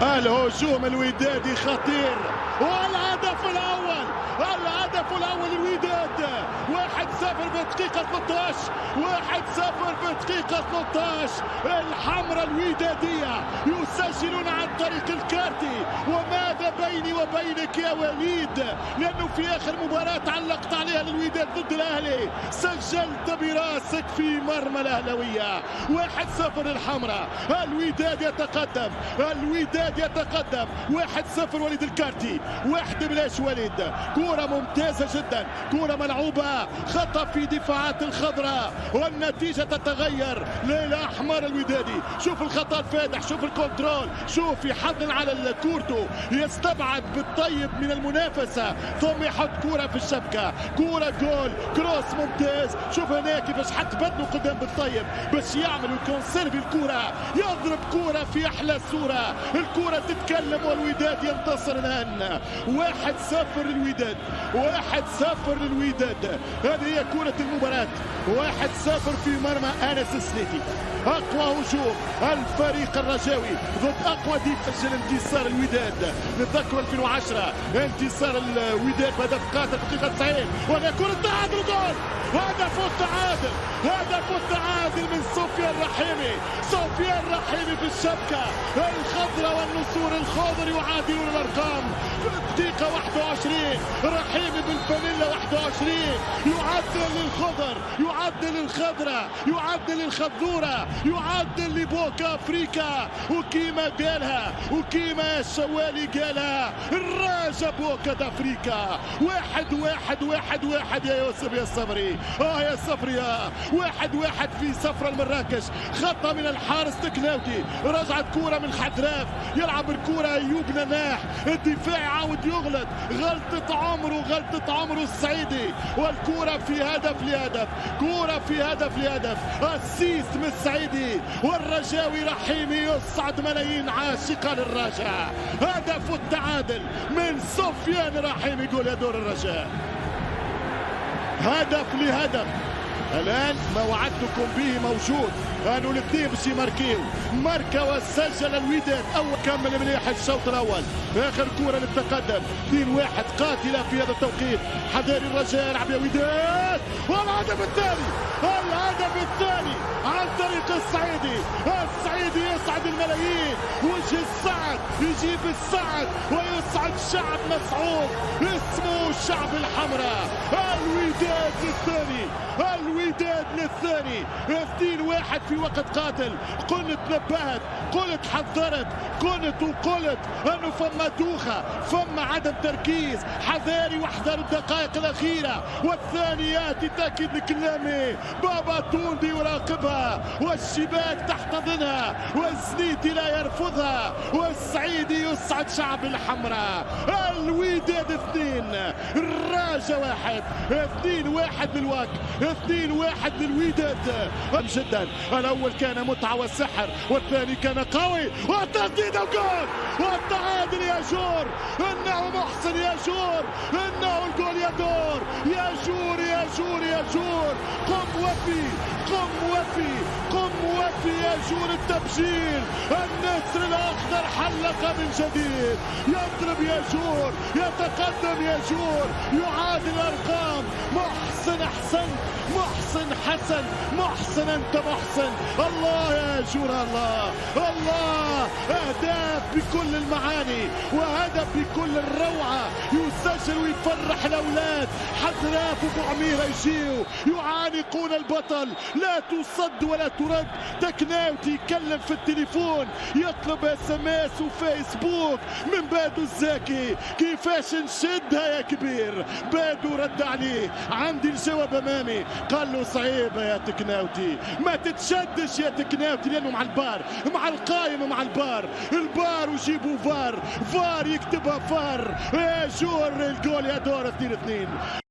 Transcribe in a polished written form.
الهجوم الودادي خطير، والهدف الأول، الهدف الأول الوداد 1-0 في الدقيقة 13، 1-0 في الدقيقة 13. الحمراء الودادية يسجلون عن طريق الكارتي. وماذا بيني وبينك يا وليد، لأنه في آخر مباراة علقت عليها للوداد ضد الأهلي سجلت براسك في مرمى الأهلاوية. 1-0 الحمراء، الوداد يتقدم، الوداد يتقدم 1-0. وليد الكارتي واحد بلاش وليد، كرة ممتازة جدا، كرة ملعوبة خطأ في دفاعات الخضراء والنتيجة تتغير للأحمر الودادي. شوف الخطأ الفادح، شوف الكنترول، شوف يحضن على الكورتو، يستبعد بالطيب من المنافسة ثم يحط كرة في الشبكة، كرة جول، كروس ممتاز. شوف هناك كيفاش حط بدنه قدام بالطيب باش يعمل ويكونسيرف الكرة، يضرب كرة في أحلى صورة، الكرة تتكلم والوداد ينتصر الآن. 1-0 للوداد، 1-0 للوداد. هذه هي كرة المباراة، 1-0 في مرمى أنس السنيتي. أقوى هجوم الفريق الرجاوي ضد أقوى دفاع. انتصار الوداد، نتذكر 2010 انتصار الوداد بهدف قاتل في دقيقة 90 وهنا كرة تعادل، جول، هدف التعادل، هدف التعادل من سفيان الرحيمي، سفيان الرحيمي في الشبكة الخضراء والنسور الخضر يعادلون الأرقام في الدقيقة 21. رحيمي بالفانيلا 21 يعدل للخضر، يعدل للخضراء، يعدل للخضورة، يعدل لبوكا افريكا. وكيما قالها وكيما الشوالي قالها الراجا بوكا دافريكا. 1-1 يا يوسف يا صبري، يا صبري، 1-1 في صفرة المراكش. خطأ من الحارس تكناوتي، رجعت كرة من حدراف، يلعب الكرة ايوب نماح، الدفاع عاود يغلط، غلطة عمره، غلطة عمره السعيدي. والكرة في هدف لهدف، كرة في هدف لهدف، السيس من السعيدي والرجاوي رحيمي يصعد ملايين عاشقة للرجاء. هدف التعادل من سفيان رحيمي، يقول يا دور الرجاء، هدف لهدف. الآن ما وعدتكم به موجود، كانوا الاثنين باش يماركيو، ماركا وسجل الوداد. أول كمل مليح الشوط الأول، آخر كرة للتقدم 2-1 قاتلة في هذا التوقيت. حذاري الرجاء، يلعب يا وداد، والهدف الثاني، الهدف الثاني عن طريق السعيدي. السعيدي يسعد الملايين، وجه السعد يجيب السعد ويسعد شعب مسعود اسمه الشعب الحمراء. الوداد للثاني، الوداد للثاني، 2-1 في وقت قاتل. قلت نبهت، قلت حذرت، قلت وقلت انه فما دوخه، فما عدم تركيز، حذاري واحذروا الدقائق الاخيره والثانيات. تاكيد لكلامي، بابا توندي يراقبها والشباك تحتضنها والزنيتي لا يرفضها، والسعيدي يسعد شعب الحمراء. الوداد 2 الراجة 1، 2-1 للوقت، 2-1 للوداد جدا. الاول كان متعه وسحر، والثاني كان قوي، والتسديد وجول، والتعادل يا جور، انه محسن يا جور، انه الجول يا دور، يا جور يا جور يا جور. قم وفي، قم وفي، قم وفي يا جور. التبجيل، النسر الاخضر حلق من جديد، يضرب يا جور، يتقدم يا جور، يعادل الارقام. محسن احسن، محسن حسن، محسن انت محسن. الله يا جور، الله الله، اهداف بكل المعاني وهدف بكل الروعه، يسجل ويفرح الاولاد. حذراف وابو عميره يجيو يعانقون البطل، لا تصد ولا ترد. تكناوتي يتكلم في التليفون، يطلب SMS وفيسبوك من بادو الزاكي، كيفاش نشدها يا كبير. بادو رد عليه، عندي الجواب امامي، قال له صعيبه يا تكناوتي، ما تتشدش يا تكناوتي، لانه مع البار، مع القائم، مع البار، البار وجيبوا فار، فار يكتبها فار. يا جور الجول يا دور 2-2.